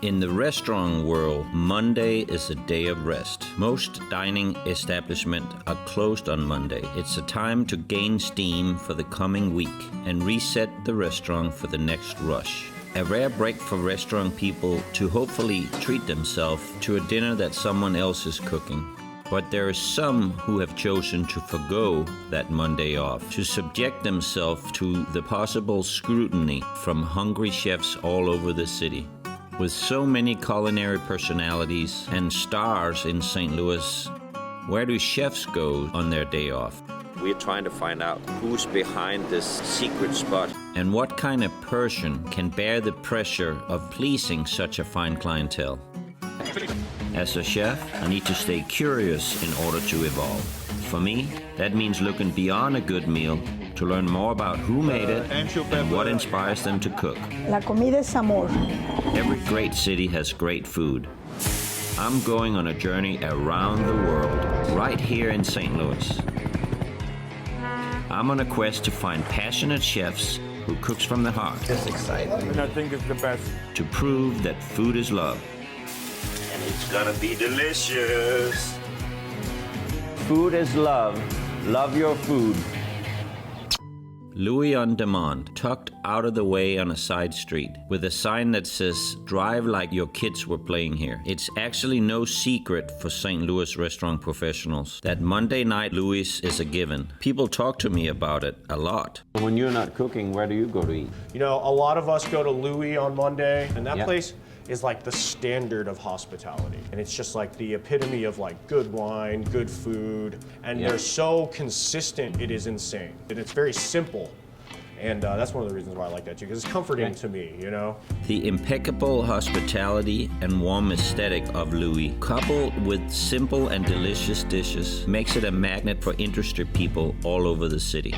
In the restaurant world, Monday is a day of rest. Most dining establishments are closed on Monday. It's a time to gain steam for the coming week and reset the restaurant for the next rush. A rare break for restaurant people to hopefully treat themselves to a dinner that someone else is cooking. But there are some who have chosen to forgo that Monday off, to subject themselves to the possible scrutiny from hungry chefs all over the city. With so many culinary personalities and stars in St. Louis, where do chefs go on their day off? We're trying to find out who's behind this secret spot and what kind of person can bear the pressure of pleasing such a fine clientele. As a chef, I need to stay curious in order to evolve. For me, that means looking beyond a good meal to learn more about who made it and what inspires them to cook. La comida es amor. Every great city has great food. I'm going on a journey around the world, right here in St. Louis. I'm on a quest to find passionate chefs who cooks from the heart. It's exciting. And I think it's the best. To prove that food is love. And it's gonna be delicious. Food is love. Love your food. Louie on Demun, tucked out of the way on a side street, with a sign that says, "Drive like your kids were playing here." It's actually no secret for St. Louis restaurant professionals that Monday night Louie's is a given. People talk to me about it a lot. When you're not cooking, where do you go to eat? You know, a lot of us go to Louie on Monday, and that place is like the standard of hospitality. And it's just like the epitome of like good wine, good food, and they're so consistent, it is insane. And it's very simple. And that's one of the reasons why I like that too, because it's comforting to me, you know? The impeccable hospitality and warm aesthetic of Louie, coupled with simple and delicious dishes, makes it a magnet for interested people all over the city.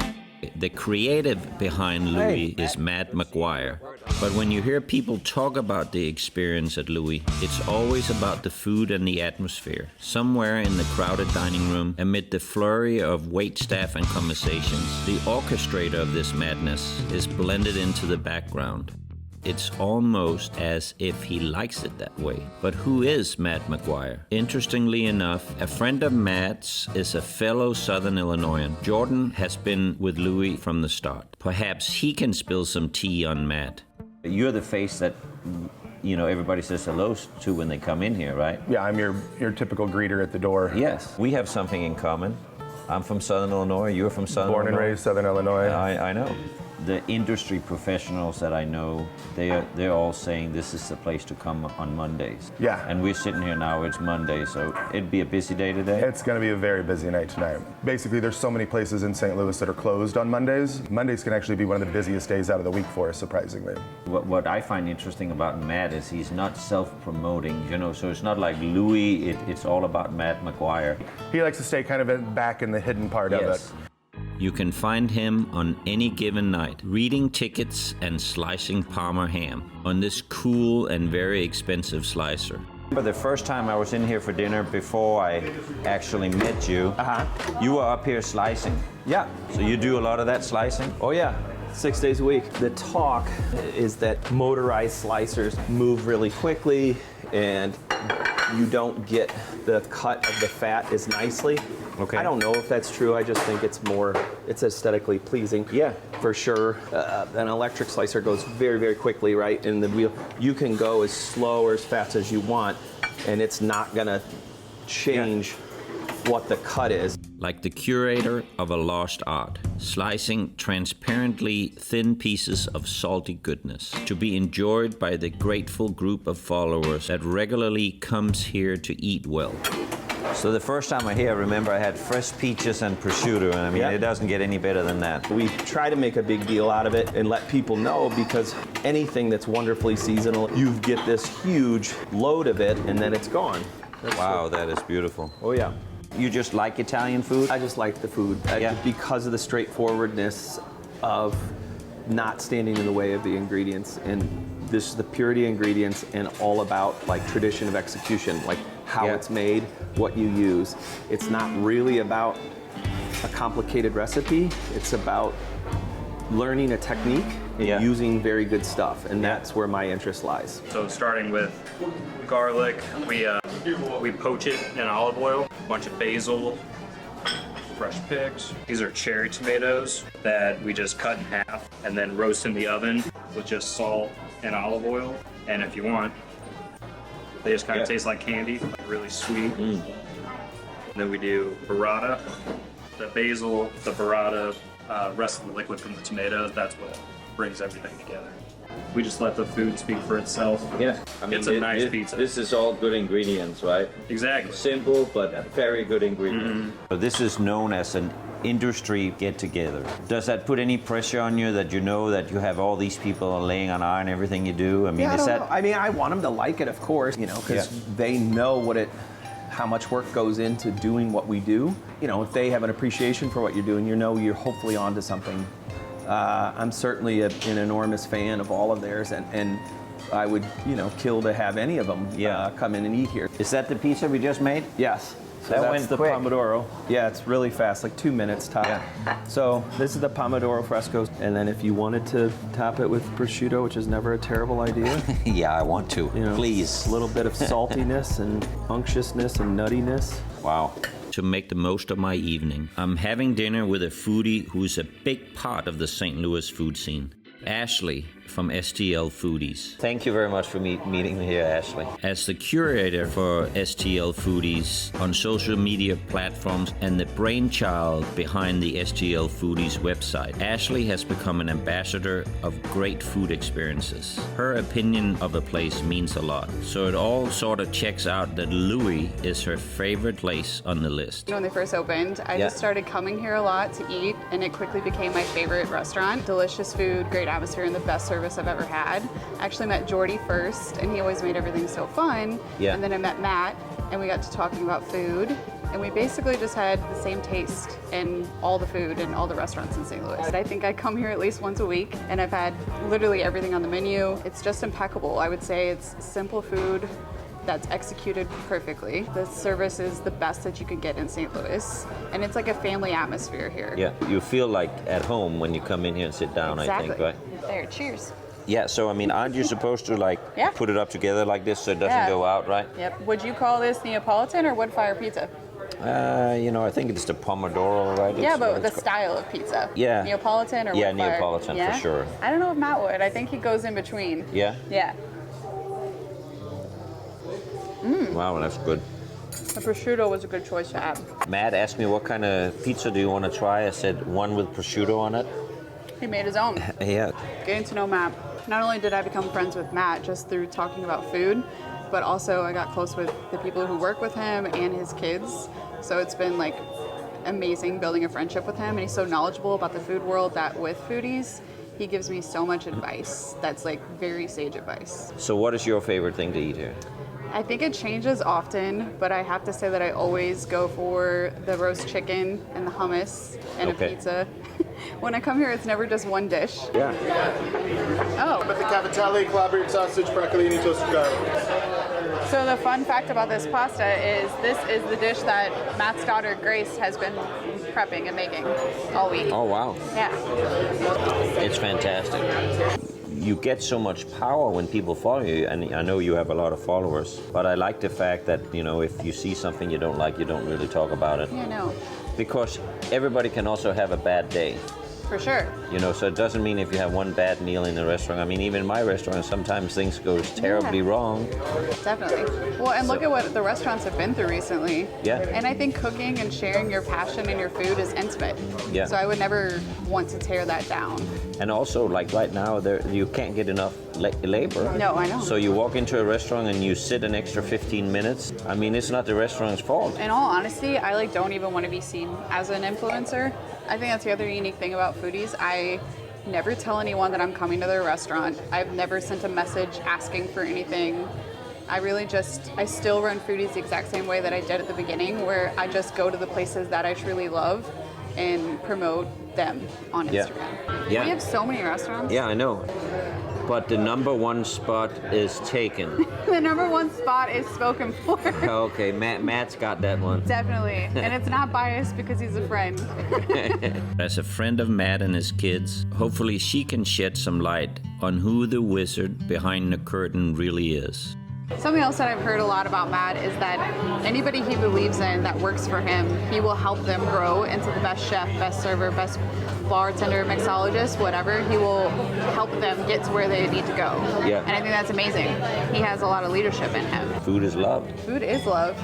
The creative behind Louie is Matt McGuire. But when you hear people talk about the experience at Louie, it's always about the food and the atmosphere. Somewhere in the crowded dining room, amid the flurry of waitstaff and conversations, the orchestrator of this madness is blended into the background. It's almost as if he likes it that way. But who is Matt McGuire? Interestingly enough, a friend of Matt's is a fellow Southern Illinoisan. Jordan has been with Louie from the start. Perhaps he can spill some tea on Matt. You're the face that, you know, everybody says hello to when they come in here, right? Yeah, I'm your typical greeter at the door. Yes. We have something in common. I'm from Southern Illinois. You're from Southern Illinois. Born and raised Southern Illinois. I know. The industry professionals that I know, they're all saying this is the place to come on Mondays. Yeah. And we're sitting here now, it's Monday, so it'd be a busy day today? It's going to be a very busy night tonight. Basically, there's so many places in St. Louis that are closed on Mondays. Mondays can actually be one of the busiest days out of the week for us, surprisingly. What I find interesting about Matt is he's not self-promoting, you know, so it's not like Louie, it's all about Matt McGuire. He likes to stay kind of back in the hidden part of it. You can find him on any given night, reading tickets and slicing Parma ham on this cool and very expensive slicer. But the first time I was in here for dinner, before I actually met you, you were up here slicing. Yeah. So you do a lot of that slicing? Oh yeah, 6 days a week. The talk is that motorized slicers move really quickly and you don't get the cut of the fat as nicely. Okay. I don't know if that's true. I just think it's aesthetically pleasing. Yeah. For sure. An electric slicer goes very, very quickly, right? In the wheel, you can go as slow or as fast as you want, and it's not gonna change what the cut is. Like the curator of a lost art, slicing transparently thin pieces of salty goodness to be enjoyed by the grateful group of followers that regularly comes here to eat well. So the first time I here, I remember I had fresh peaches and prosciutto, and I mean, it doesn't get any better than that. We try to make a big deal out of it and let people know, because anything that's wonderfully seasonal, you get this huge load of it and then it's gone. Wow, that is beautiful. Oh yeah. You just like Italian food? I just like the food because of the straightforwardness of not standing in the way of the ingredients, and this is the purity of ingredients and all about like tradition of execution, like how it's made, what you use. It's not really about a complicated recipe. It's about learning a technique Yeah. using very good stuff, and that's where my interest lies. So starting with garlic, we poach it in olive oil, a bunch of basil, fresh picked. These are cherry tomatoes that we just cut in half and then roast in the oven with just salt and olive oil. And if you want, they just kind of taste like candy, like really sweet. And then we do burrata, the basil, the burrata, rest of the liquid from the tomatoes. That's what brings everything together. We just let the food speak for itself. Yeah, I mean, it's a nice pizza. This is all good ingredients, right? Exactly. Simple, but very good ingredients. So this is known as an industry get-together. Does that put any pressure on you that you know that you have all these people laying on iron everything you do? I mean, Yeah, I is don't that? know. I mean, I want them to like it, of course, because they know how much work goes into doing what we do. If they have an appreciation for what you're doing, you're hopefully onto something. I'm certainly an enormous fan of all of theirs, and I would, kill to have any of them come in and eat here. Is that the pizza we just made? Yes. So That that's went the quick. Pomodoro. Yeah, it's really fast, like 2 minutes top. Yeah. So this is the Pomodoro fresco, and then if you wanted to top it with prosciutto, which is never a terrible idea, Yeah, I want to. Please. a little bit of saltiness and unctuousness and nuttiness. Wow. To make the most of my evening, I'm having dinner with a foodie who's a big part of the St. Louis food scene. Ashley from STL Foodies. Thank you very much for meeting me here, Ashley. As the curator for STL Foodies on social media platforms and the brainchild behind the STL Foodies website, Ashley has become an ambassador of great food experiences. Her opinion of a place means a lot, so it all sort of checks out that Louie is her favorite place on the list. When they first opened, I just started coming here a lot to eat, and it quickly became my favorite restaurant. Delicious food, great atmosphere, and the best service I've ever had. I actually met Jordy first, and he always made everything so fun. Yeah. And then I met Matt, and we got to talking about food, and we basically just had the same taste in all the food and all the restaurants in St. Louis. I think I come here at least once a week, and I've had literally everything on the menu. It's just impeccable. I would say it's simple food that's executed perfectly. The service is the best that you can get in St. Louis, and it's like a family atmosphere here. Yeah, you feel like at home when you come in here and sit down, Exactly. I think, right? There, cheers. Yeah, so I mean, aren't you supposed to Yeah. put it up together like this so it doesn't go out, right? Yep. Would you call this Neapolitan or wood fire pizza? I think it's the Pomodoro, right? Yeah, It's but what the it's called. style of pizza. Yeah. Neapolitan or Yeah, wood fire? Neapolitan, for sure. I don't know if Matt would. I think he goes in between. Yeah? Yeah. Wow, that's good. The prosciutto was a good choice to add. Matt asked me what kind of pizza do you want to try? I said one with prosciutto on it. He made his own. Yeah. Getting to know Matt. Not only did I become friends with Matt just through talking about food, but also I got close with the people who work with him and his kids. So it's been like amazing building a friendship with him, and he's so knowledgeable about the food world that with foodies, he gives me so much advice that's like very sage advice. So what is your favorite thing to eat here? I think it changes often, but I have to say that I always go for the roast chicken and the hummus and a pizza. When I come here, it's never just one dish. Yeah. Oh. With the cavatelli, collaborated sausage, broccolini, toasted garlic. So the fun fact about this pasta is this is the dish that Matt's daughter Grace has been prepping and making all week. Oh, wow. Yeah. It's fantastic. You get so much power when people follow you, and I know you have a lot of followers, but I like the fact that, if you see something you don't like, you don't really talk about it. Yeah, no. Because everybody can also have a bad day. For sure. So it doesn't mean if you have one bad meal in a restaurant. I mean, even in my restaurant, sometimes things go terribly wrong. Definitely. Well, and look at what the restaurants have been through recently. Yeah. And I think cooking and sharing your passion in your food is intimate. Yeah. So I would never want to tear that down. And also, like right now, you can't get enough labor. No, I know. So you walk into a restaurant and you sit an extra 15 minutes. I mean, it's not the restaurant's fault. In all honesty, I don't even want to be seen as an influencer. I think that's the other unique thing about foodies. I never tell anyone that I'm coming to their restaurant. I've never sent a message asking for anything. I still run foodies the exact same way that I did at the beginning, where I just go to the places that I truly love and promote them on Instagram. Yeah. We have so many restaurants. Yeah, I know. but the number one spot is taken. The number one spot is spoken for. Okay, Matt's got that one. Definitely. And it's not biased because he's a friend. As a friend of Matt and his kids, hopefully she can shed some light on who the wizard behind the curtain really is. Something else that I've heard a lot about Matt is that anybody he believes in that works for him, he will help them grow into the best chef, best server, best bartender, mixologist, whatever. He will help them get to where they need to go. Yeah. And I think that's amazing. He has a lot of leadership in him. Food is love. Food is love.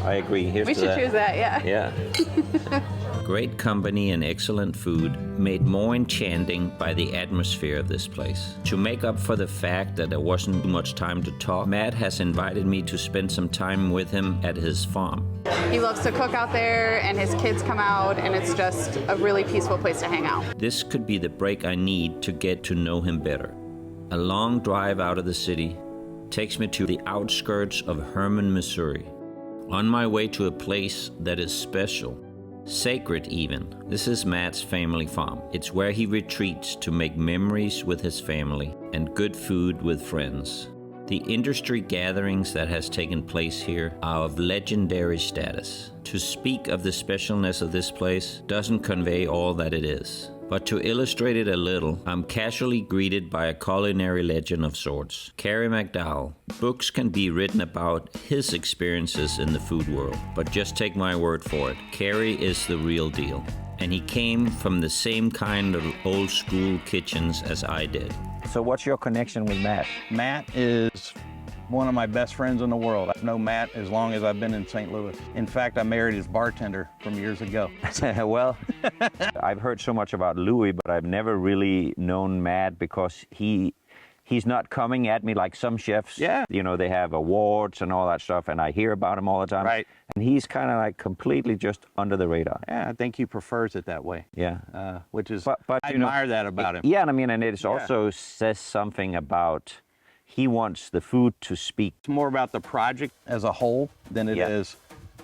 I agree. Here's We to should that. choose that, yeah. Yeah. Great company and excellent food made more enchanting by the atmosphere of this place. To make up for the fact that there wasn't too much time to talk, Matt has invited me to spend some time with him at his farm. He loves to cook out there, and his kids come out, and it's just a really peaceful place to hang out. This could be the break I need to get to know him better. A long drive out of the city takes me to the outskirts of Hermann, Missouri. On my way to a place that is special, sacred even. This is Matt's family farm. It's where he retreats to make memories with his family and good food with friends. The industry gatherings that has taken place here are of legendary status. To speak of the specialness of this place doesn't convey all that it is. But to illustrate it a little, I'm casually greeted by a culinary legend of sorts, Carrie McDowell. Books can be written about his experiences in the food world, but just take my word for it, Carrie is the real deal. And he came from the same kind of old school kitchens as I did. So what's your connection with Matt? Matt is one of my best friends in the world. I've known Matt as long as I've been in St. Louis. In fact, I married his bartender from years ago. Well, I've heard so much about Louie, but I've never really known Matt because he's not coming at me like some chefs. Yeah. You know, they have awards and all that stuff, and I hear about him all the time. Right. And he's kind of like completely just under the radar. Yeah, I think he prefers it that way. Yeah. Which is, But I you know, admire that about him. Yeah, and I mean, and it also says something about he wants the food to speak. It's more about the project as a whole than it Yeah. is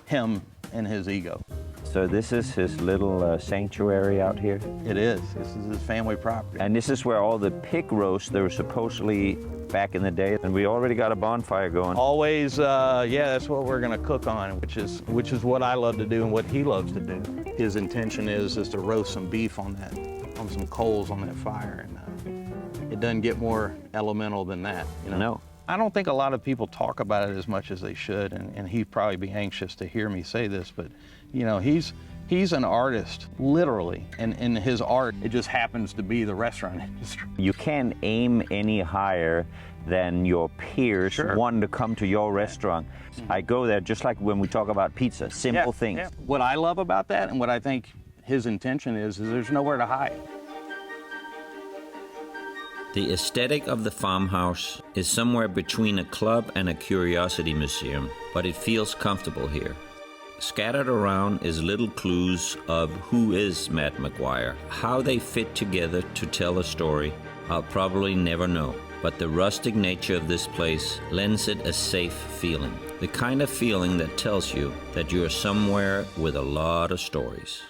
him and his ego. So this is his little sanctuary out here. It is. This is his family property. And this is where all the pig roasts, they were supposedly back in the day. And we already got a bonfire going. Always, yeah, that's what we're gonna cook on, which is what I love to do and what he loves to do. His intention is to roast some beef on some coals on that fire, and it doesn't get more elemental than that, you know? No. I don't think a lot of people talk about it as much as they should, and he'd probably be anxious to hear me say this, but you know, he's an artist, literally, and in his art, it just happens to be the restaurant industry. You can't aim any higher than your peers wanting to come to your restaurant. I go there just like when we talk about pizza, simple things. Yeah. What I love about that, and what I think his intention is there's nowhere to hide. The aesthetic of the farmhouse is somewhere between a club and a curiosity museum, but it feels comfortable here. Scattered around is little clues of who is Matt McGuire. How they fit together to tell a story, I'll probably never know. But the rustic nature of this place lends it a safe feeling. The kind of feeling that tells you that you're somewhere with a lot of stories.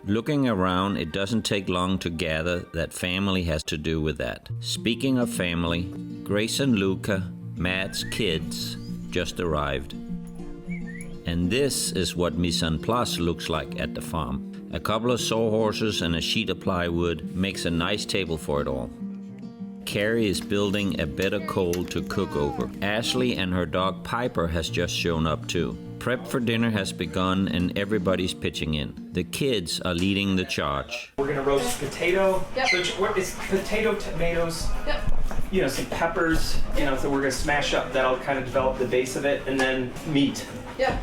Looking around, it doesn't take long to gather that family has to do with that. Speaking of family, Grace and Luca, Matt's kids, just arrived. And this is what mise en place looks like at the farm. A couple of sawhorses and a sheet of plywood makes a nice table for it all. Carrie is building a bed of coal to cook over. Ashley and her dog Piper has just shown up too. Prep for dinner has begun and everybody's pitching in. The kids are leading the charge. We're gonna roast potato. Yep. So it's potato, tomatoes, Yep. you know, some peppers, you know, so we're gonna smash up. That'll kind of develop the base of it, and then meat. Yep.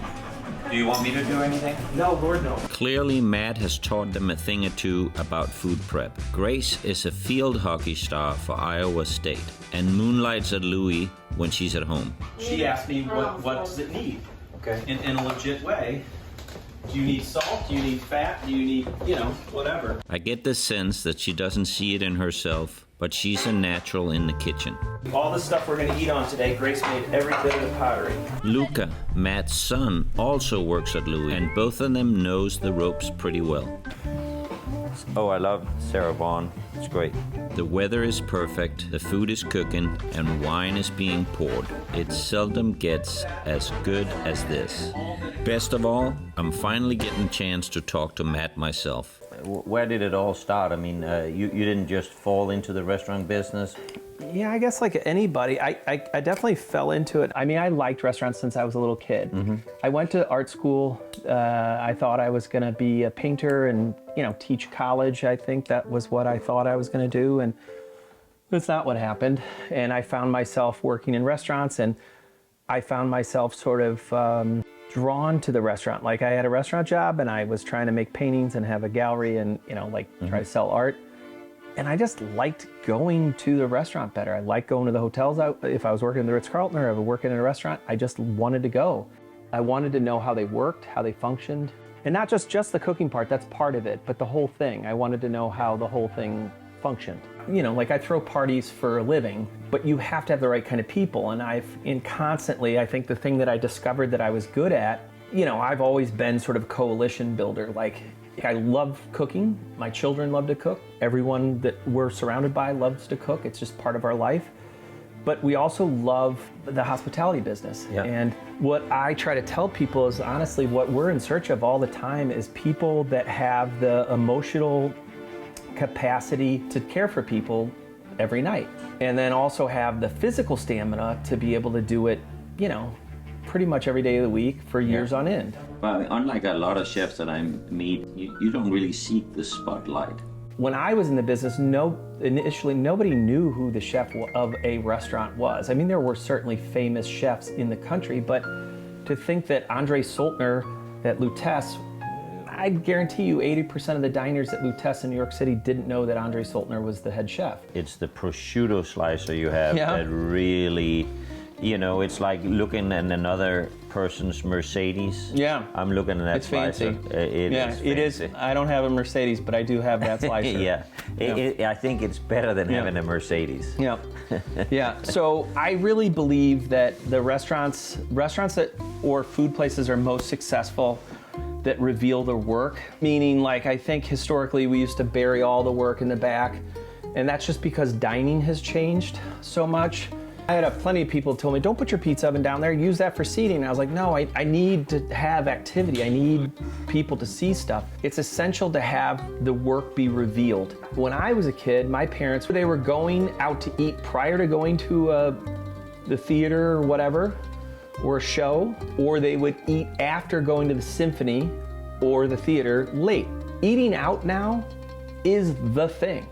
Do you want me to do anything? No, Lord, no. Clearly, Matt has taught them a thing or two about food prep. Grace is a field hockey star for Iowa State and moonlights at Louie when she's at home. She asked me, what does it need? Okay. In a legit way. Do you need salt? Do you need fat? Do you need, you know, whatever? I get the sense that she doesn't see it in herself, but she's a natural in the kitchen. All the stuff we're gonna eat on today, Grace made every bit of the pottery. Luca, Matt's son, also works at Louie, and both of them knows the ropes pretty well. Oh, I love Sarah Vaughan. It's great. The weather is perfect, the food is cooking, and wine is being poured. It seldom gets as good as this. Best of all, I'm finally getting a chance to talk to Matt myself. Where did it all start? I mean, you didn't just fall into the restaurant business. Yeah, I guess like anybody, I definitely fell into it. I mean, I liked restaurants since I was a little kid. Mm-hmm. I went to art school. I thought I was going to be a painter and, teach college. I think that was what I thought I was going to do. And that's not what happened. And I found myself working in restaurants, and I found myself sort of drawn to the restaurant. Like I had a restaurant job and I was trying to make paintings and have a gallery and, try to sell art. And I just liked going to the restaurant better. I liked going to the hotels. If I was working in the Ritz-Carlton or I was working in a restaurant, I just wanted to go. I wanted to know how they worked, how they functioned. And not just the cooking part, that's part of it, but the whole thing. I wanted to know how the whole thing functioned. Like I throw parties for a living, but you have to have the right kind of people. And constantly, I think the thing that I discovered that I was good at, I've always been sort of a coalition builder. Like I love cooking. My children love to cook. Everyone that we're surrounded by loves to cook. It's just part of our life. But we also love the hospitality business. Yeah. And what I try to tell people is honestly what we're in search of all the time is people that have the emotional capacity to care for people every night. And then also have the physical stamina to be able to do it, pretty much every day of the week for years on end. Well, unlike a lot of chefs that I meet, you don't really seek the spotlight. When I was in the business, initially nobody knew who the chef of a restaurant was. I mean, there were certainly famous chefs in the country, but to think that Andre Soltner at Lutece, I guarantee you 80% of the diners at Lutece in New York City didn't know that Andre Soltner was the head chef. It's the prosciutto slicer you have that really, it's like looking at another person's Mercedes. Yeah. I'm looking at that it's slicer. Fancy. It is fancy. It is. I don't have a Mercedes, but I do have that slicer. Yeah. I think it's better than having a Mercedes. Yeah. Yeah. So I really believe that the restaurants that or food places are most successful that reveal their work. Meaning, like, I think historically we used to bury all the work in the back, and that's just because dining has changed so much. I had plenty of people tell me, don't put your pizza oven down there, use that for seating. And I was like, no, I need to have activity. I need people to see stuff. It's essential to have the work be revealed. When I was a kid, my parents, they were going out to eat prior to going to the theater or whatever, or a show, or they would eat after going to the symphony or the theater late. Eating out now is the thing.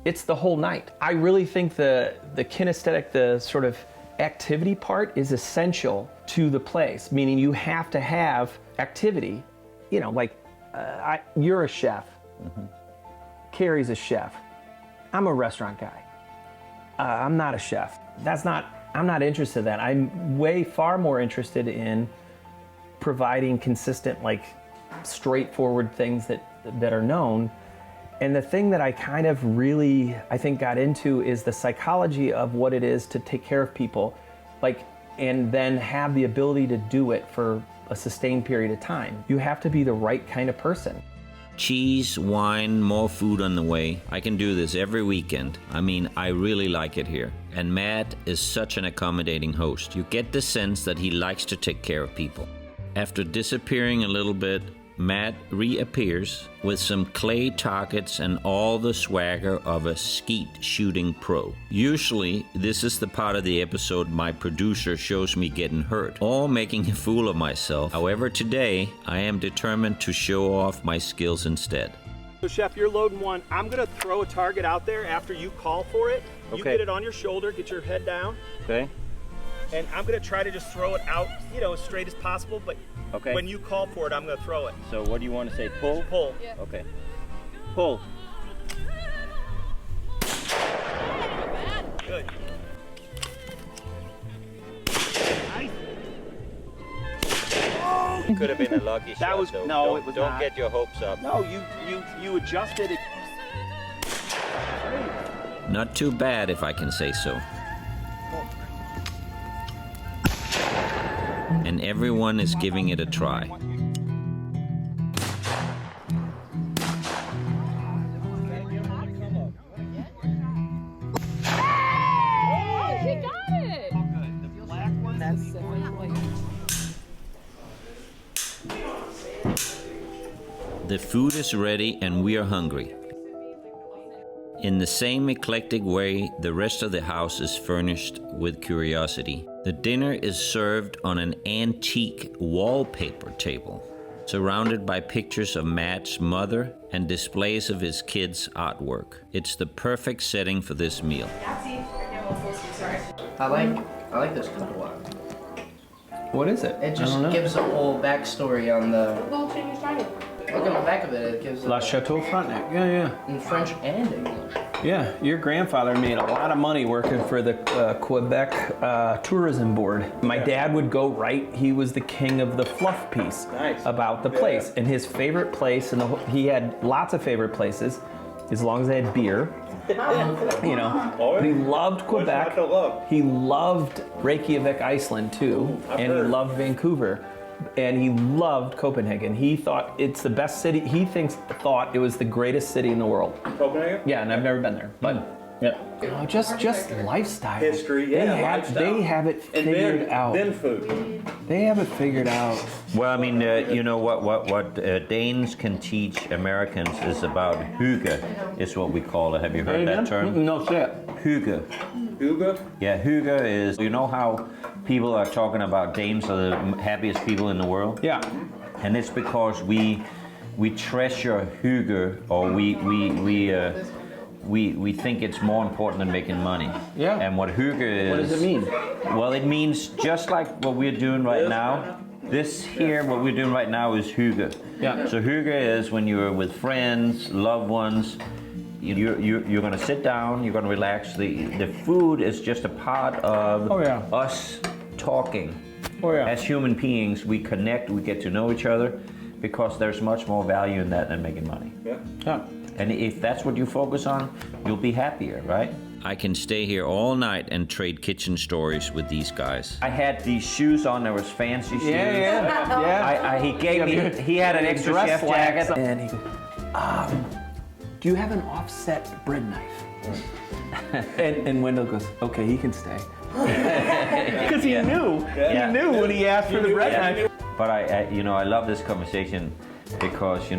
It's the whole night. I really think the kinesthetic, the sort of activity part is essential to the place, meaning you have to have activity. You're a chef. Mm-hmm. Carrie's a chef. I'm a restaurant guy. I'm not a chef. I'm not interested in that. I'm far more interested in providing consistent, straightforward things that are known. And the thing that I kind of really, I think, got into is the psychology of what it is to take care of people, and then have the ability to do it for a sustained period of time. You have to be the right kind of person. Cheese, wine, more food on the way. I can do this every weekend. I mean, I really like it here. And Matt is such an accommodating host. You get the sense that he likes to take care of people. After disappearing a little bit, Matt reappears with some clay targets and all the swagger of a skeet shooting pro. Usually, this is the part of the episode my producer shows me getting hurt or making a fool of myself. However, today, I am determined to show off my skills instead. So Chef, you're loading one. I'm gonna throw a target out there after you call for it. You Okay. get it on your shoulder, get your head down. Okay? And I'm gonna try to just throw it out, as straight as possible, but Okay. when you call for it, I'm gonna throw it. So what do you want to say? Pull? Pull. Yeah. Okay. Pull. Good. Could have been a lucky shot. was- though. no, Don't- it was Don't not. get your hopes up. No, you adjusted it. Not too bad, if I can say so. And everyone is giving it a try. The food is ready and we are hungry. In the same eclectic way, the rest of the house is furnished with curiosity. The dinner is served on an antique wallpaper table, surrounded by pictures of Matt's mother and displays of his kids' artwork. It's the perfect setting for this meal. I like this couple. What is it? It just gives a whole backstory on the. Look at the back of it. It gives. La Chateau Frontenac. Yeah. In French and English. Yeah, your grandfather made a lot of money working for the Quebec Tourism Board. My dad would go right. He was the king of the fluff piece about the place. And his favorite place, and he had lots of favorite places, as long as they had beer. You know, but he loved Quebec. He loved Reykjavik, Iceland too, and he loved Vancouver. And he loved Copenhagen. He thought it's the best city. He thought it was the greatest city in the world. Copenhagen? Yeah, and I've never been there, but yeah. You know, just lifestyle. History, yeah. They have it figured out. Then food. They have it figured out. Well, I mean, you know what Danes can teach Americans is about hygge, is what we call it. Have you heard that term? No, say it. Hygge. Hygge? Yeah, hygge is, you know how people are talking about Danes are the happiest people in the world? Yeah. And it's because we treasure hygge, or we think it's more important than making money. Yeah. And what hygge is... What does it mean? Well, it means just like what we're doing right now. This here, what we're doing right now is hygge. Yeah. So hygge is when you're with friends, loved ones, you're going to sit down, you're going to relax. The food is just a part of us talking. As human beings, we connect, we get to know each other, because there's much more value in that than making money. Yeah. And if that's what you focus on, you'll be happier, right? I can stay here all night and trade kitchen stories with these guys. I had these shoes on, there was fancy shoes. Yeah. He gave me, he had an extra chef jacket. And he goes, do you have an offset bread knife? and Wendell goes, okay, he can stay. Because he knew. He knew when he asked for the bread knife. But I love this conversation because,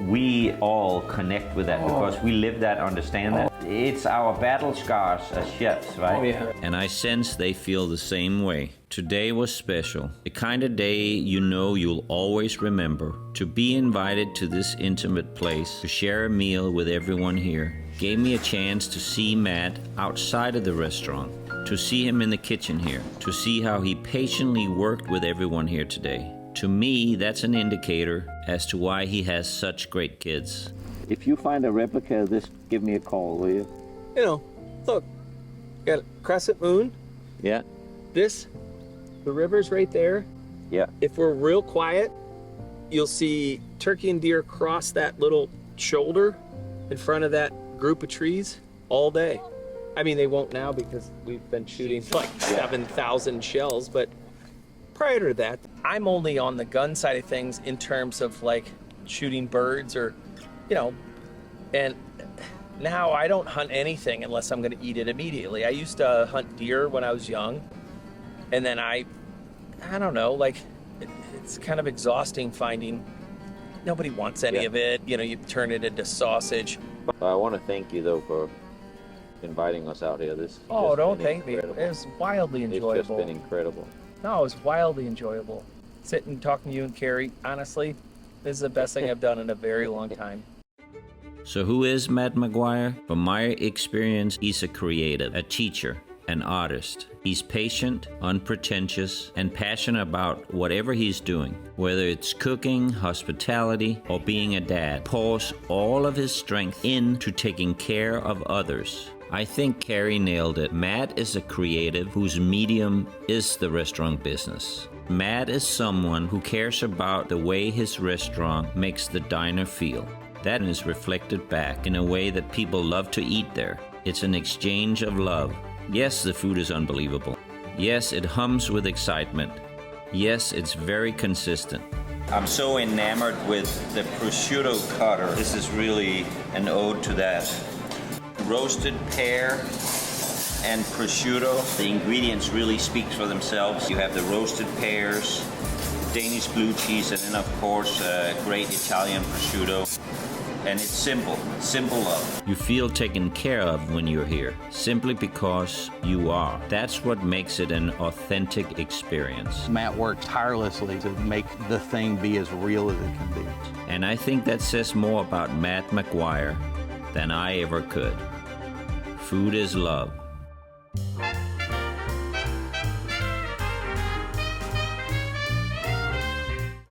we all connect with that because we live that, understand that. It's our battle scars as chefs, right? Oh, yeah. And I sense they feel the same way. Today was special. The kind of day you'll always remember. To be invited to this intimate place, to share a meal with everyone here, gave me a chance to see Matt outside of the restaurant, to see him in the kitchen here, to see how he patiently worked with everyone here today. To me, that's an indicator as to why he has such great kids. If you find a replica of this, give me a call, will you? Look, got a crescent moon. Yeah. The river's right there. Yeah. If we're real quiet, you'll see turkey and deer cross that little shoulder in front of that group of trees all day. I mean, they won't now because we've been shooting like 7,000 shells, but prior to that, I'm only on the gun side of things in terms of like shooting birds or, and now I don't hunt anything unless I'm going to eat it immediately. I used to hunt deer when I was young, and then I don't know, like it's kind of exhausting finding nobody wants any of it. You turn it into sausage. I want to thank you though for inviting us out here. Don't thank me. It was wildly enjoyable. It's just been incredible. No, it was wildly enjoyable. Sitting talking to you and Carrie, honestly, this is the best thing I've done in a very long time. So who is Matt McGuire? From my experience, he's a creative, a teacher, an artist. He's patient, unpretentious, and passionate about whatever he's doing. Whether it's cooking, hospitality, or being a dad, pours all of his strength into taking care of others. I think Carrie nailed it. Matt is a creative whose medium is the restaurant business. Matt is someone who cares about the way his restaurant makes the diner feel. That is reflected back in a way that people love to eat there. It's an exchange of love. Yes, the food is unbelievable. Yes, it hums with excitement. Yes, it's very consistent. I'm so enamored with the prosciutto cutter. This is really an ode to that. Roasted pear, and prosciutto. The ingredients really speak for themselves. You have the roasted pears, Danish blue cheese, and then of course great Italian prosciutto. And it's simple love. You feel taken care of when you're here, simply because you are. That's what makes it an authentic experience. Matt worked tirelessly to make the thing be as real as it can be. And I think that says more about Matt McGuire than I ever could. Food is love.